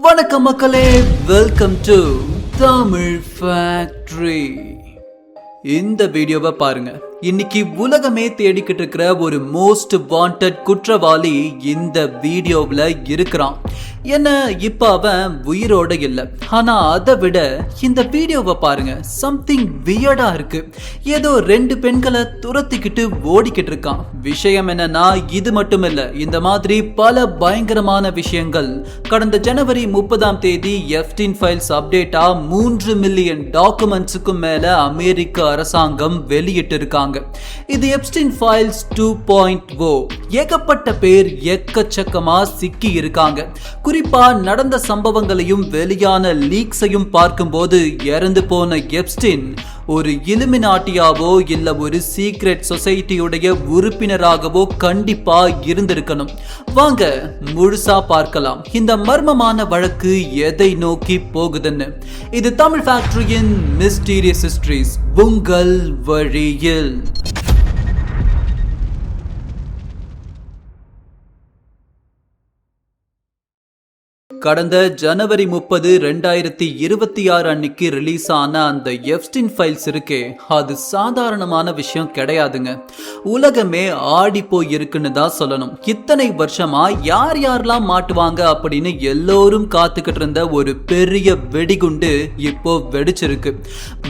வணக்கம் மக்களே, welcome to Tamil factory. இந்த வீடியோவை பாருங்க. இன்னைக்கு உலகமே தேடிக்கிட்டு இருக்கிற ஒரு மோஸ்ட் வாண்டட் குற்றவாளி இந்த வீடியோவில் இருக்கிறான். என்ன, இப்ப அவன் உயிரோட இல்லை. ஆனா அதை விட இந்த வீடியோவை பாருங்க, சம்திங் வியர்டா இருக்கு. ஏதோ 2 பெண்களை துரத்திக்கிட்டு ஓடிக்கிட்டு இருக்கான். விஷயம் என்னன்னா, இது மட்டும் இல்ல, இந்த மாதிரி பல பயங்கரமான விஷயங்கள் கடந்த ஜனவரி 30ஆம் தேதி எப்ஸ்டீன் ஃபைல்ஸ் அப்டேட்டா 3 மில்லியன் டாக்குமெண்ட்ஸுக்கும் மேல அமெரிக்க அரசாங்கம் வெளியிட்டு இருக்காங்க. இது எப்ஸ்டீன் ஃபைல்ஸ் 2.0. ஏகப்பட்ட பேர் எக்கச்சக்கமா சிக்கி இருக்காங்க. குறிப்பா நடந்த சம்பவங்களையும் வெளியான லீக்ஸையும் பார்க்கும்போது இறந்து போன எப்ஸ்டீன் ஒரு இலுமினாட்டியாவோ இல்ல ஒரு சீக்ரெட் சொசைட்டியுடைய உறுப்பினராகவோ கண்டிப்பா இருந்திருக்கணும். வாங்க முழுசா பார்க்கலாம் இந்த மர்மமான வழக்கு எதை நோக்கி போகுதுன்னு. இது தமிழ் ஃபேக்டரியின் மிஸ்டீரியஸ் ஹிஸ்டரிஸ், உங்கள் வழியில். கடந்த ஜனவரி 30, 2026 அன்னைக்கு ரிலீஸ் ஆன அந்த எப்ஸ்டீன் ஃபைல்ஸ் இருக்கே, அது சாதாரணமான விஷயம் கிடையாதுங்க. உலகமே ஆடி போய் இருக்குன்னு தான் சொல்லணும். இத்தனை வருஷமா யார் யாரெல்லாம் மாட்டுவாங்க அப்படின்னு எல்லோரும் காத்துக்கிட்டு இருந்த ஒரு பெரிய வெடிகுண்டு இப்போ வெடிச்சிருக்கு.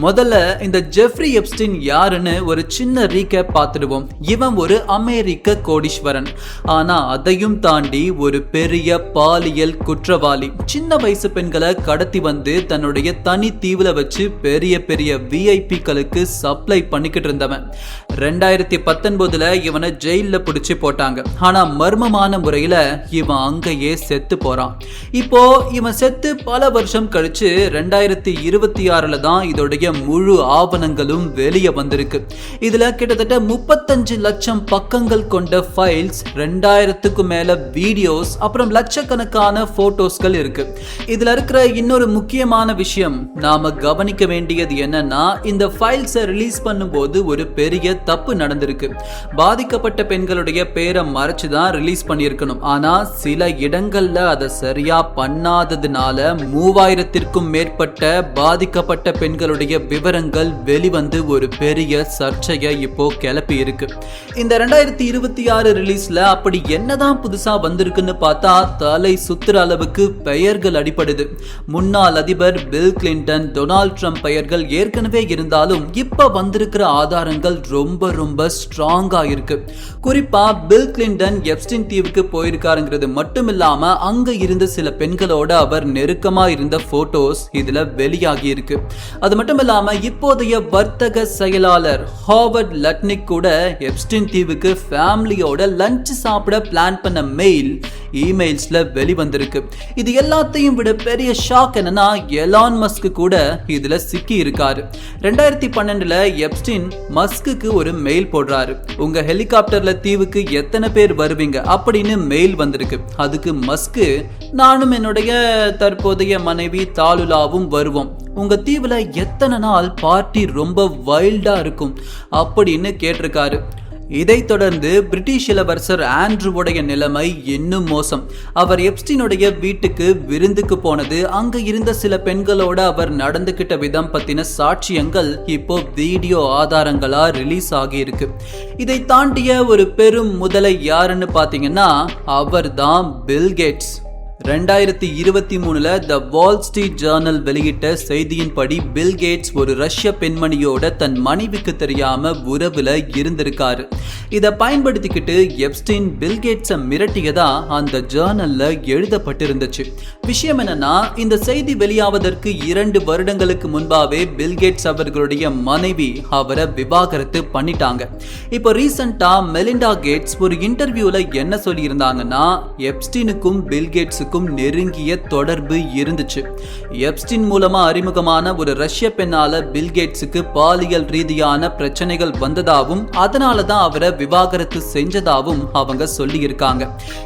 முதல்ல இந்த ஜெஃப்ரி எப்ஸ்டீன் யாருன்னு ஒரு சின்ன ரீகேப் பார்த்துடுவோம். இவன் ஒரு அமெரிக்க கோடீஸ்வரன். ஆனா அதையும் தாண்டி ஒரு பெரிய பாலியல் குற்றவாளி. சின்ன வயசு பெண்களை கடத்தி வந்து தன்னுடைய தனி தீவுல வச்சு பெரிய பெரிய விஐபிக்களுக்கு சப்ளை பண்ணிக்கிட்டு இருந்தவன். 2019 இவனை ஜெயில பிடிச்சு போட்டாங்க. ஆனா மர்மமான முறையில இவன் அங்கேயே செத்து போறான். இப்போ இவன் செத்து பல வருஷம் கழிச்சு 2026 தான் இதோடைய முழு ஆவணங்களும் வெளியே வந்திருக்கு. இதுல கிட்டத்தட்ட 35 லட்சம் பக்கங்கள் கொண்ட ஃபைல்ஸ், 2000க்கும் மேல வீடியோஸ், அப்புறம் லட்சக்கணக்கான போட்டோஸ்கள் இருக்கு. இதுல இருக்கிற இன்னொரு முக்கியமான விஷயம் நாம கவனிக்க வேண்டியது என்னன்னா, இந்த ஃபைல்ஸை ரிலீஸ் பண்ணும்போது ஒரு பெரிய தப்பு நடந்திருக்கு. பாதிக்கப்பட்ட பெண்களுடைய பேரை மறைச்சுதான் ரிலீஸ் பண்ணியிருக்கணும். ஆனா சில இடங்கள்ல அதை சரியா பண்ணாததுனால 3000த்திற்கும் மேற்பட்ட பாதிக்கப்பட்ட பெண்களுடைய விவரங்கள் வெளிவந்து ஒரு பெரிய சர்ச்சையை இப்போ கிளப்பி இருக்கு. இந்த 2026 ரிலீஸ்ல அப்படி என்னதான் புதுசா வந்திருக்குன்னு பார்த்தா தலை சுத்துற அளவுக்கு பெயர்கள் அடிபடுது. முன்னாள் அதிபர் பில் கிளின்டன், டொனால்ட் ட்ரம்ப் பெயர்கள் ஏற்கனவே இருந்தாலும் இப்ப வந்திருக்கிற ஆதாரங்கள் ரொம்ப ரொம்ப ஸ்ட்ராங்கா இருக்கு. குறிப்பா பில் கிளின்டன் எப்ஸ்டீன் தீவுக்கு போயிருக்காருங்கிறது மட்டும் இல்லாம அங்க இருந்த சில பெண்களோட அவர் நெருக்கமா இருந்த போட்டோஸ் இதுல வெளியாகி இருக்கு. அது மட்டும் இல்லாம இப்போதைய வர்த்தக செயலாளர் ஹாவர்ட் லட்னிக் கூட எப்ஸ்டீன் தீவுக்கு ஃபேமிலியோட லஞ்ச் சாப்பிட பிளான் பண்ண மெயில், இமெயில்ஸ்ல வெளிவந்திருக்கு. இது எல்லாத்தையும் விட பெரிய ஷாக் என்னன்னா, எலான் மஸ்க் கூட இதுல சிக்கி இருக்காரு. 2012 எப்ஸ்டீன் மஸ்க்கு ஒரு மெயில் போடுறாரு. உங்க ஹெலிகாப்டர்ல தீவுக்கு எத்தனை பேர் வருவீங்க அப்படின்னு மெயில் வந்திருக்கு. அதுக்கு மஸ்க், நானும் என்னுடைய தற்போதைய மனைவி தாலுலாவும் வருவோம். உங்க தீவுல எத்தனை நாள் பார்ட்டி ரொம்ப வைல்டா இருக்கும் அப்படின்னு கேட்டிருக்காரு. இதைத் தொடர்ந்து பிரிட்டிஷ் இளவரசர் ஆண்ட்ரூவுடைய நிலைமை இன்னும் மோசம். அவர் எப்ஸ்டீனுடைய வீட்டுக்கு விருந்துக்கு போனது, அங்க இருந்த சில பெண்களோட அவர் நடந்துகிட்ட விதம் பத்தின சாட்சியங்கள் இப்போ வீடியோ ஆதாரங்களா ரிலீஸ் ஆகி இருக்கு. இதை தாண்டிய ஒரு பெரும் முதலை யாருன்னு பாத்தீங்கன்னா, அவர் தான் பில் கேட்ஸ். 2023 த வால் ஸ்ட்ரீட் ஜர்னல் வெளியிட்ட செய்தியின்படி பில் கேட்ஸ் ஒரு ரஷ்ய பெண்மணியோட தன் மனைவிக்கு தெரியாம உறவுல இருந்திருக்காரு. இதை பயன்படுத்திக்கிட்டு எப்ஸ்டீன் பில் கேட்ஸை மிரட்டியதா அந்த ஜர்னல்ல எழுதப்பட்டிருந்துச்சு. விஷயம் என்னன்னா, இந்த செய்தி வெளியாவதற்கு 2 வருடங்களுக்கு முன்பாவே பில் கேட்ஸ் அவர்களுடைய மனைவி அவரை விவாகரத்து பண்ணிட்டாங்க. இப்போ ரீசெண்டா மெலிண்டா கேட்ஸ் ஒரு இன்டர்வியூல என்ன சொல்லி இருந்தாங்கன்னா, எப்ஸ்டீனுக்கும் பில் கேட்ஸுக்கும் நெருங்கிய தொடர்பு இருந்துச்சு. எப்ஸ்டீன் மூலமா அறிமுகமான ஒரு ரஷ்ய பெண்ணால பில் கேட்ஸுக்கு பாலியல் ரீதியான பிரச்சனைகள் வந்ததாவும் அதனாலதான் அவரை விவாகரத்து செஞ்சதாவும் அவங்க சொல்லி இருக்காங்க.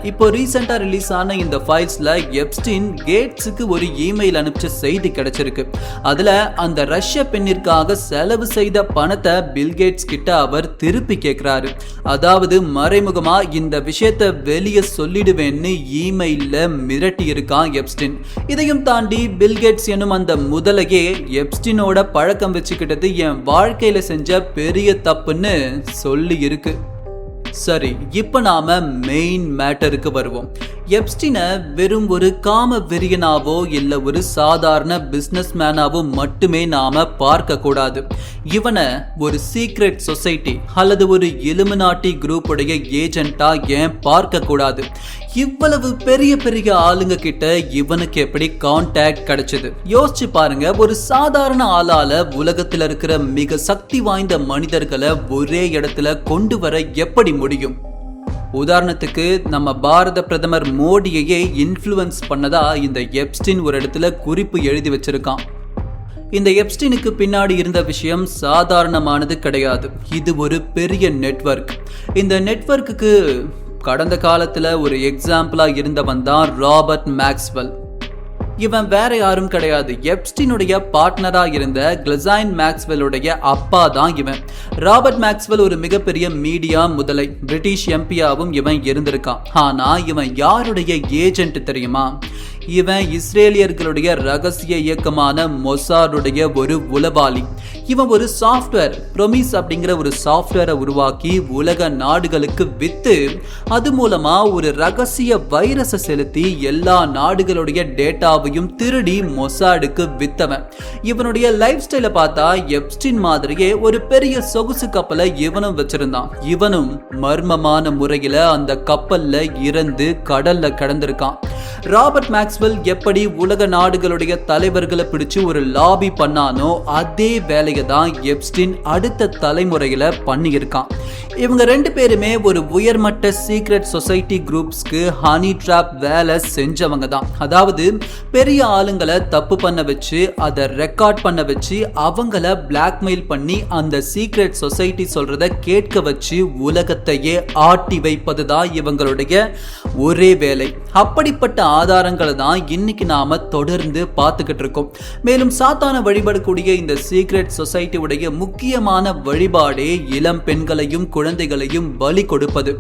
இப்போ ரீசெண்டா ரிலீஸ் ஆன இந்த ஃபைல்ஸ்ல எப்ஸ்டீன் கேட்ஸுக்கு ஒரு இமெயில் அனுப்பிச்ச செய்தி கிடைச்சிருக்கு. அதுல அந்த ரஷ்ய பெண்ணிற்காக செலவு செய்த பணத்தை பில் கேட்ஸ் கிட்ட அவர் திருப்பி கேட்கிறாரு. அதாவது மறைமுகமா இந்த விஷயத்தை வெளியே சொல்லிடுவேன்னு இமெயில்ல மிரட்டி இருக்கான் எப்ஸ்டின். இதையும் தாண்டி பில்கேட்ஸ் எனும் அந்த முதலையே எப்ஸ்டினோட பழக்கம் வச்சுக்கிட்டது என் வாழ்க்கையில செஞ்ச பெரிய தப்புன்னு சொல்லி இருக்கு. சரி, இப்ப நாம மெயின் மேட்டருக்கு வருவோம். எப்ஸ்டினை வெறும் ஒரு காம வெறியனாவோ இல்ல ஒரு சாதாரண பிசினஸ் மேனாவோ மட்டுமே நாம பார்க்க கூடாது. இவனை ஒரு சீக்ரெட் சொசைட்டி அல்லது ஒரு இலுமினாட்டி குரூப் உடைய ஏஜென்ட்டா ஏன் பார்க்க கூடாது? இவ்வளவு பெரிய பெரிய ஆளுங்க கிட்ட இவனுக்கு எப்படி கான்டாக்ட் கிடைச்சது? யோசிச்சு பாருங்க. ஒரு சாதாரண ஆளால உலகத்துல இருக்கிற மிக சக்தி வாய்ந்த மனிதர்களை ஒரே இடத்துல கொண்டு வர எப்படி முடியும்? உதாரணத்துக்கு நம்ம பாரத பிரதமர் மோடியையே இன்ஃப்ளூயன்ஸ் பண்ணதா இந்த எப்ஸ்டின் ஒரு இடத்துல குறிப்பு எழுதி வச்சிருக்கான். இந்த எப்ஸ்டினுக்கு பின்னாடி இருந்த விஷயம் சாதாரணமானது கிடையாது. இது ஒரு பெரிய நெட்வொர்க். இந்த நெட்வொர்க்குக்கு கடந்த காலத்துல ஒரு எக்ஸாம்பிளா இருந்தவன் தான் ராபர்ட் மேக்ஸ்வெல். இவன் வேற யாரும் கிடையாது, எப்ஸ்டினுடைய பார்ட்னரா இருந்த கிளசைன் மேக்ஸ்வெல்லுடைய அப்பா தான் இவன். ராபர்ட் மேக்ஸ்வெல் ஒரு மிகப்பெரிய மீடியா முதலை, பிரிட்டிஷ் எம்பியாவும் இவன் இருந்திருக்கான். ஆனா இவன் யாருடைய ஏஜென்ட் தெரியுமா? இவன் இஸ்ரேலியர்களுடைய ரகசிய இயக்கமான மொசாடுடைய ஒரு உளவாளி. இவன் ஒரு சாஃப்ட்வேர், ப்ரொமிஸ் அப்படிங்கிற ஒரு சாஃப்ட்வேரை உருவாக்கி உலக நாடுகளுக்கு வித்து அது மூலமா ஒரு ரகசிய வைரஸை செலுத்தி எல்லா நாடுகளுடைய டேட்டாவையும் திருடி மொசாடுக்கு வித்தவன். இவனுடைய லைஃப் ஸ்டைலை பார்த்தா எப்ஸ்டின் மாதிரியே ஒரு பெரிய சொகுசு கப்பலை இவனும் வச்சிருந்தான். இவனும் மர்மமான முறையில அந்த கப்பல்ல இறந்து கடல்ல கடந்திருக்கான். ராபர்ட் மேக்ஸ்வெல் எப்படி உலக நாடுகளுடைய தலைவர்களை பிடிச்சு ஒரு லாபி பண்ணானோ அதே வேலையை தான் எப்ஸ்டின் அடுத்த தலைமுறையில பண்ணியிருக்கான். இவங்க ரெண்டு பேருமே ஒரு உயர்மட்ட சீக்ரெட் சொசைட்டி குரூப்ஸ்க்கு ஹனி ட்ராப் வேலை செஞ்சவங்க தான். அதாவது பெரிய ஆளுங்களை தப்பு பண்ண வச்சு அதை ரெக்கார்ட் பண்ண வச்சு அவங்கள பிளாக்மெயில் பண்ணி அந்த சீக்ரெட் சொசைட்டி சொல்றத கேட்க வச்சு உலகத்தையே ஆட்டி வைப்பது தான் இவங்களுடைய ஒரே வேலை. அப்படிப்பட்ட ஆதாரங்களை தான் இன்னைக்கு நாம தொடர்ந்து பார்த்துக்கிட்டு இருக்கோம். மேலும் சாத்தான வழிபடக்கூடிய இந்த சீக்ரெட் சொசைட்டி உடைய முக்கியமான வழிபாடே இளம் பெண்களையும் குழந்தைகளையும் பலி கொடுப்பது,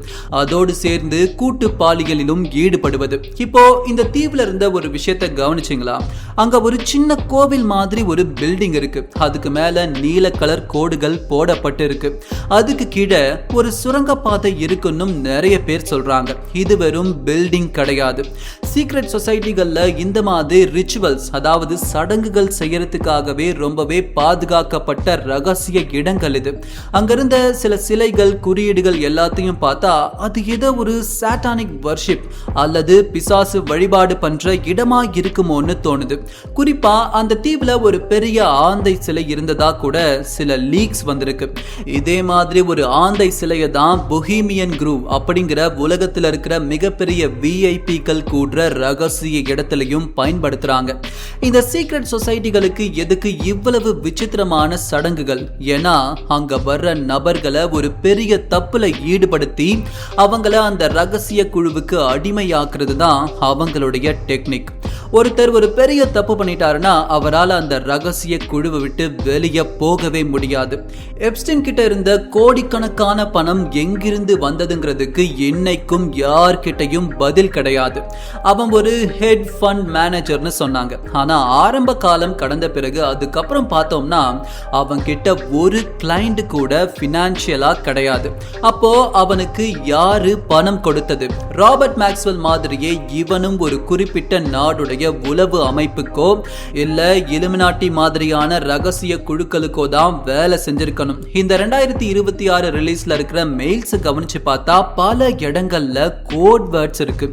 அதோடு சேர்ந்து கூட்டு பாலியலிலும் ஈடுபடுவது. இப்போ இந்த தீவுல இருந்த ஒரு விஷயத்தை கவனிச்சிங்களா? அங்க ஒரு சின்ன கோவில் மாதிரி ஒரு பில்டிங் இருக்கு. அதுக்கு மேல நீல கலர் கோடுகள் போடப்பட்டு இருக்கு. அதுக்கு கீழே ஒரு சுரங்கப்பாதை இருக்குன்னு நிறைய பேர் சொல்றாங்க. இது வெறும் பில்டிங் கிடையாது. சீக்ரெட் சொசைட்டிகள்ல இந்த மாதிரி ரிச்சுவல்ஸ், அதாவது சடங்குகள் செய்யறதுக்காகவே ரொம்பவே பாதுகாக்கப்பட்ட ரகசிய இடங்கள் இது. அங்கிருந்த சில சிலைகள், குறியீடுகள் எல்லாத்தையும் பார்த்தா அது ஏதோ ஒரு சாட்டானிக் வர்ஷிப் அல்லது பிசாசு வழிபாடு பண்ற இடமா இருக்குமோன்னு தோணுது. குறிப்பா அந்த தீவுல ஒரு பெரிய ஆந்தை சிலை இருந்ததா கூட சில லீக்ஸ் வந்திருக்கு. இதே மாதிரி ஒரு ஆந்தை சிலையை தான் பொஹீமியன் குரூவ் அப்படிங்கிற உலகத்துல இருக்கிற மிகப்பெரிய விஐபிக்கள் கூடுற ரகசிய இடத்திலையும் பயன்படுத்துறாங்க. இந்த சீக்ரெட் சொசைட்டிகளுக்கு எதுக்கு இவ்வளவு விசித்திரமான சடங்குகள்? ஏன்னா அங்க வர்ற நபர்களை ஒரு பெரிய தப்புல ஈடுபடுத்தி அவங்கள அந்த ரகசிய குழுவுக்கு அடிமையாக்குறது தான் அவங்களுடைய டெக்னிக். ஒருத்தர் ஒரு பெரிய தப்பு பண்ணிட்டாருன்னா அவரால் அந்த ரகசிய குழுவை விட்டு வெளியே போகவே முடியாது. எப்ஸ்டின் கிட்ட இருந்த கோடிக்கணக்கான பணம் எங்கிருந்து வந்ததுங்கிறதுக்கு இன்னைக்கும் யார்கிட்டையும் பதில் கிடையாது. அவன் ஒரு ஹெட் ஃபண்ட் மேனேஜர்னு சொன்னாங்க. ஆனா ஆரம்ப காலம் கடந்த பிறகு அதுக்கப்புறம் பார்த்தோம்னா அவன் கிட்ட ஒரு கிளைண்ட் கூட பினான்சியலா கிடையாது. அப்போ அவனுக்கு யாரு பணம் கொடுத்தது? ராபர்ட் மேக்ஸ்வெல் மாதிரியே இவனும் ஒரு குறிப்பிட்ட நாடுடைய உளவு அமைப்புக்கோ இல்ல இலுமினாட்டி மாதிரியான ரகசிய குழுக்களுக்கோ தான் வேலை செஞ்சிருக்கணும். இந்த 2026 ரிலீஸ்ல இருக்கிற மெயில்ஸ் கவனிச்சு பார்த்தா பல இடங்கள்ல கோட் வேர்ட்ஸ் இருக்கு.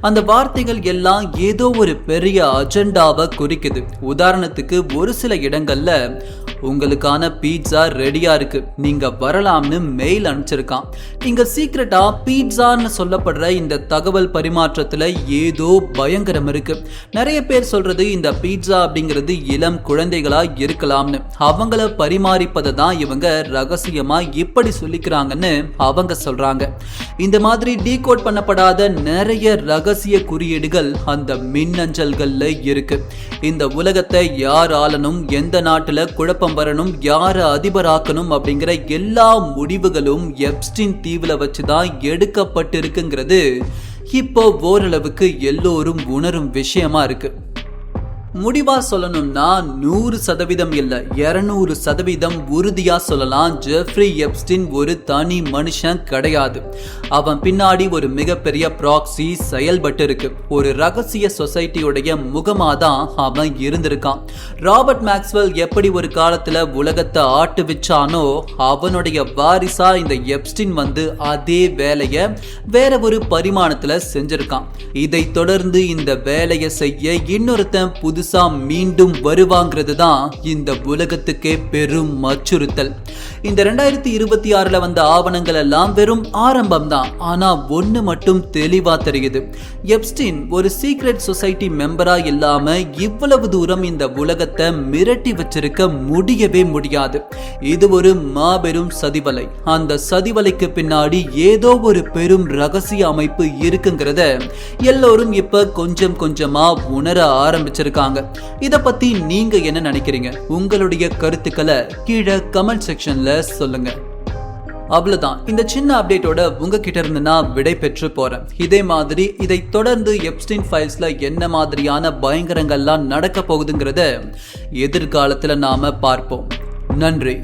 அந்த வார்த்தைகள் எல்லாம் ஏதோ ஒரு பெரிய அஜெண்டாவை குறிக்குது. உதாரணத்துக்கு ஒரு சில இடங்கள்ல உங்களுக்கான பீட்சா ரெடியா இருக்கு, நீங்க வரலாம்னு மெயில் அனுப்பிச்சிருக்கான். இங்க சீக்ரெட்டா பீட்சான்னு சொல்லப்படுற இந்த தகவல் பரிமாற்றத்துல ஏதோ பயங்கரம் இருக்கு. நிறைய பேர் சொல்றது இந்த பீட்சா அப்படிங்கிறது இளம் குழந்தைகளா இருக்கலாம்னு. அவங்கள பரிமாறிப்பதை தான் இவங்க ரகசியமா இப்படி சொல்லிக்கிறாங்கன்னு அவங்க சொல்றாங்க. இந்த மாதிரி டீகோட் பண்ணப்படாத நிறைய ரகசிய குறியீடுகள் அந்த மின்னஞ்சல்கள்ல இருக்கு. இந்த உலகத்தை யார் ஆளணும், எந்த நாட்டுல குழப்பம் வரணும், யார அதிபராக்கணும் அப்படிங்கிற எல்லா முடிவுகளும் எப்ஸ்டின் தீவுல வச்சுதான் எடுக்கப்பட்டிருக்குங்கிறது இப்போ ஓரளவுக்கு எல்லோரும் உணரும் விஷயமா இருக்கு. முடிவா சொல்லணும்னா 100% இல்ல 200% உறுதியா சொல்லலாம், ஜெஃப்ரி எப்ஸ்டின் ஒரு தனி மனுஷன் கிடையாது. அவன் பின்னாடி ஒரு மிகப்பெரிய ப்ராக்ஸி செயல்பட்டு இருக்கு. ஒரு ரகசிய சொசைட்டியுடைய முகமா தான் அவன் இருந்திருக்கான். ராபர்ட் மேக்ஸ்வெல் எப்படி ஒரு காலத்துல உலகத்தை ஆட்டுவிச்சானோ, அவனுடைய வாரிசா இந்த எப்ஸ்டின் அதே வேலைய வேற ஒரு பரிமாணத்துல செஞ்சிருக்கான். இதை தொடர்ந்து இந்த வேலையை செய்ய இன்னொருத்தன் புதுசா மீண்டும் வருவாங்கிறது தான் இந்த உலகத்துக்கே பெரும் அச்சுறுத்தல். இந்த 2026 வந்த ஆவணங்கள் எல்லாம் வெறும் ஆரம்பம் தான். ஆனா ஒண்ணு மட்டும் தெளிவா தெரியுது, எப்ஸ்டின் ஒரு சீக்ரெட் சொசைட்டி மெம்பரா இல்லாம இவ்வளவு தூரம் இந்த உலகத்தை மிரட்டி வச்சிருக்க முடியவே முடியாது. இது ஒரு மாபெரும் சதிவலை. அந்த சதிவலைக்கு பின்னாடி ஏதோ ஒரு பெரும் ரகசிய அமைப்பு இருக்குங்கிறத எல்லோரும் இப்ப கொஞ்சம் கொஞ்சமா உணர ஆரம்பிச்சிருக்காங்க. இத பத்தி நீங்க என்ன நினைக்கிறீங்க? உங்களுடைய கருத்துக்களை கீழே கமெண்ட் செக்ஷன்ல சொல்லுங்க. அவ்வளவுதான், இந்த சின்ன அப்டேட்டோட உங்ககிட்ட இருந்து நான் விடை பெற்று போறேன். இதே மாதிரி இதை தொடர்ந்து எப்ஸ்டீன் ஃபைல்ஸ்ல என்ன மாதிரியான பயங்கரங்கள்லாம் நடக்க போகுதுங்கிறத எதிர்காலத்துல நாம பார்ப்போம். நன்றி.